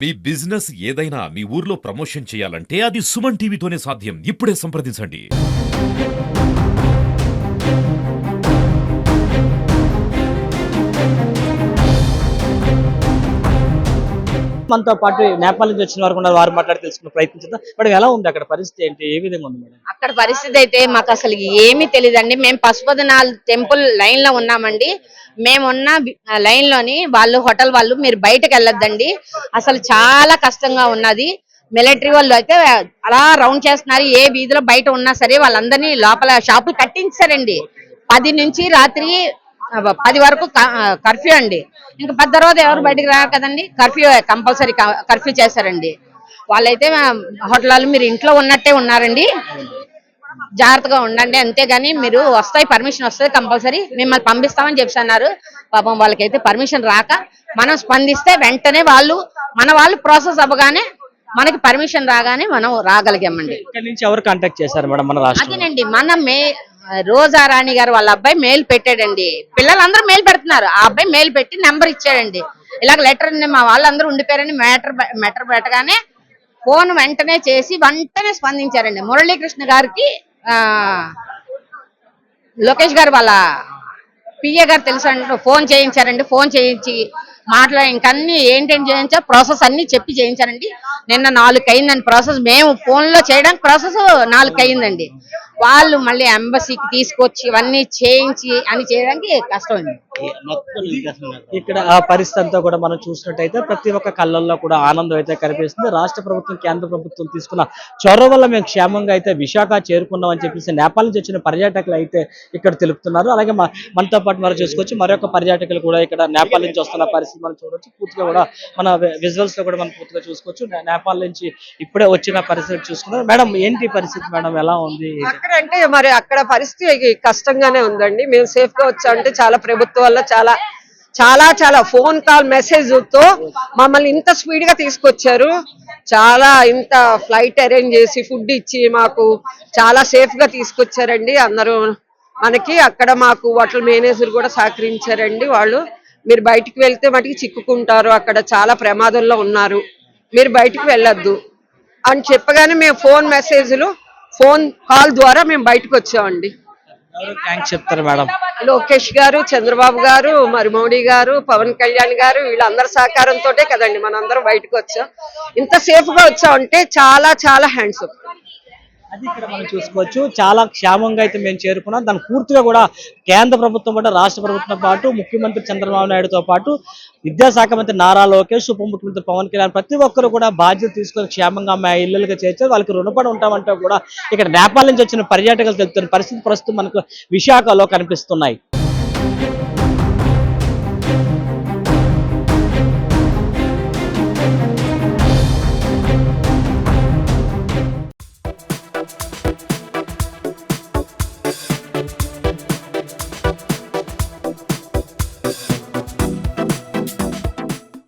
మీ business ఏదైనా మీ ఊర్లో promotion చేయాలంటే అది సుమన్ టీవీతోనే సాధ్యం. ఇప్పుడే సంప్రదించండి. మనతో పాటు నేపాల్ నుంచి వచ్చిన వారు ఉన్నారు. వారు మాట్లాడి తెలుసుకునే ప్రయత్నించుదాం. మేడం ఎలా ఉంది అక్కడ పరిస్థితి ఏంటి? ఏ విధంగా ఉంది మేడం? అక్కడ పరిస్థితి అయితే మాకు అసలు ఏమీ తెలియదండి. మేము పశుపతినాథ్ టెంపుల్ లైన్ లో ఉన్నామండి. మేమున్న లైన్ లోని వాళ్ళు హోటల్ వాళ్ళు మీరు బయటకు వెళ్ళొద్దండి, అసలు చాలా కష్టంగా ఉన్నది. మిలిటరీ వాళ్ళు అయితే అలా రౌండ్ చేస్తున్నారు. ఏ వీధిలో బయట ఉన్నా సరే వాళ్ళందరినీ లోపల షాపులు కట్టించారండి. 10 నుంచి రాత్రి 10 వరకు కర్ఫ్యూ అండి. ఇంకా 10 తర్వాత ఎవరు బయటకు రారు కదండి, కర్ఫ్యూ కంపల్సరీ కర్ఫ్యూ చేశారండి. వాళ్ళైతే హోటల్ మీరు ఇంట్లో ఉన్నట్టే ఉన్నారండి, జాగ్రత్తగా ఉండండి అంతేగాని మీరు వస్తాయి పర్మిషన్ వస్తుంది కంపల్సరీ మిమ్మల్ని పంపిస్తామని చెప్పన్నారు. పాపం వాళ్ళకైతే పర్మిషన్ రాక మనం స్పందిస్తే వెంటనే మన వాళ్ళు ప్రాసెస్ అవ్వగానే మనకి పర్మిషన్ రాగానే మనం రాగలిగామండి. ఇక్కడ నుంచి ఎవరు కాంటాక్ట్ చేశారు మేడం మన రాష్ట్రం? అదేనండి రోజా రాణి గారు వాళ్ళ అబ్బాయి మెయిల్ పెట్టాడండి. పిల్లలందరూ మెయిల్ పెడుతున్నారు, ఆ అబ్బాయి మెయిల్ పెట్టి నెంబర్ ఇచ్చాడండి. ఇలాగ లెటర్ మా వాళ్ళందరూ ఉండిపోయారని మెటర్ పెట్టగానే ఫోన్ వెంటనే చేసి వెంటనే స్పందించారండి. మురళీకృష్ణ గారికి లోకేష్ గారు వాళ్ళ పిఏ గారు తెలుసు అంటే ఫోన్ చేయించారండి. ఫోన్ చేయించి మాట్లాడి ఇంకన్నీ ఏంటేంటి చేయించా ప్రాసెస్ అన్ని చెప్పి చేయించారండి. నిన్న 4 అయిందండి ప్రాసెస్. మేము ఫోన్ లో చేయడానికి ప్రాసెస్ 4 అయిందండి. వాళ్ళు మళ్ళీ ఎంబసీకి తీసుకొచ్చి ఇవన్నీ చేయించి అని చేయడానికి కష్టం. ఇక్కడ ఆ పరిస్థితి అంతా కూడా మనం చూసినట్టయితే ప్రతి ఒక్క కళ్ళల్లో కూడా ఆనందం అయితే కనిపిస్తుంది. రాష్ట్ర ప్రభుత్వం కేంద్ర ప్రభుత్వం తీసుకున్న చొరవ వల్ల మేము క్షేమంగా అయితే విశాఖ చేరుకున్నాం అని చెప్పేసి నేపాల్ నుంచి వచ్చిన పర్యాటకులు అయితే ఇక్కడ తెలుపుతున్నారు. అలాగే మనతో పాటు మనం చూసుకోవచ్చు మరొక పర్యాటకులు కూడా ఇక్కడ నేపాల్ నుంచి వస్తున్న పరిస్థితి మనం చూడవచ్చు. పూర్తిగా కూడా మన విజువల్స్ లో కూడా మనం పూర్తిగా చూసుకోవచ్చు. నేపాల్ నుంచి ఇప్పుడే వచ్చిన పరిస్థితి చూసుకున్నారు. మేడం ఏంటి పరిస్థితి మేడం, ఎలా ఉంది అంటే? మరి అక్కడ పరిస్థితి కష్టంగానే ఉందండి. మేము సేఫ్ గా వచ్చామంటే చాలా ప్రభుత్వం వల్ల చాలా చాలా చాలా ఫోన్ కాల్ మెసేజ్ తో మమ్మల్ని ఇంత స్పీడ్ గా తీసుకొచ్చారు. చాలా ఇంత ఫ్లైట్ అరేంజ్ చేసి ఫుడ్ ఇచ్చి మాకు చాలా సేఫ్ గా తీసుకొచ్చారండి. అందరూ మనకి అక్కడ మాకు హోటల్ మేనేజర్ కూడా సహకరించారండి. వాళ్ళు మీరు బయటికి వెళ్తే మటుకు చిక్కుకుంటారు, అక్కడ చాలా ప్రమాదంలో ఉన్నారు, మీరు బయటికి వెళ్ళొద్దు అని చెప్పగానే మేము ఫోన్ కాల్ ద్వారా మేము బయటకు వచ్చామండి. థ్యాంక్స్ చెప్తారు మేడం? లోకేష్ గారు, చంద్రబాబు గారు, మరి మోడీ గారు, పవన్ కళ్యాణ్ గారు వీళ్ళందరి సహకారంతో కదండి మనందరం బయటకు వచ్చాం. ఇంత సేఫ్ గా వచ్చామంటే చాలా చాలా హ్యాండ్స్ అప్. అది ఇక్కడ మనం చూసుకోవచ్చు. చాలా క్షేమంగా అయితే మేము చేరుకున్నాం. దాని పూర్తిగా కూడా కేంద్ర ప్రభుత్వం పాటు రాష్ట్ర ప్రభుత్వంతో పాటు ముఖ్యమంత్రి చంద్రబాబు నాయుడుతో పాటు విద్యాశాఖ మంత్రి నారా లోకేష్, ఉప ముఖ్యమంత్రి పవన్ కళ్యాణ్ ప్రతి ఒక్కరు కూడా బాధ్యత తీసుకొని క్షేమంగా మా ఇళ్ళకి చేర్చారు. వాళ్ళకి రుణపడి ఉంటామంటే కూడా ఇక్కడ నేపాల్ నుంచి వచ్చిన పర్యాటకులు తెలుపుతున్న పరిస్థితి ప్రస్తుతం మనకు విశాఖలో కనిపిస్తున్నాయి.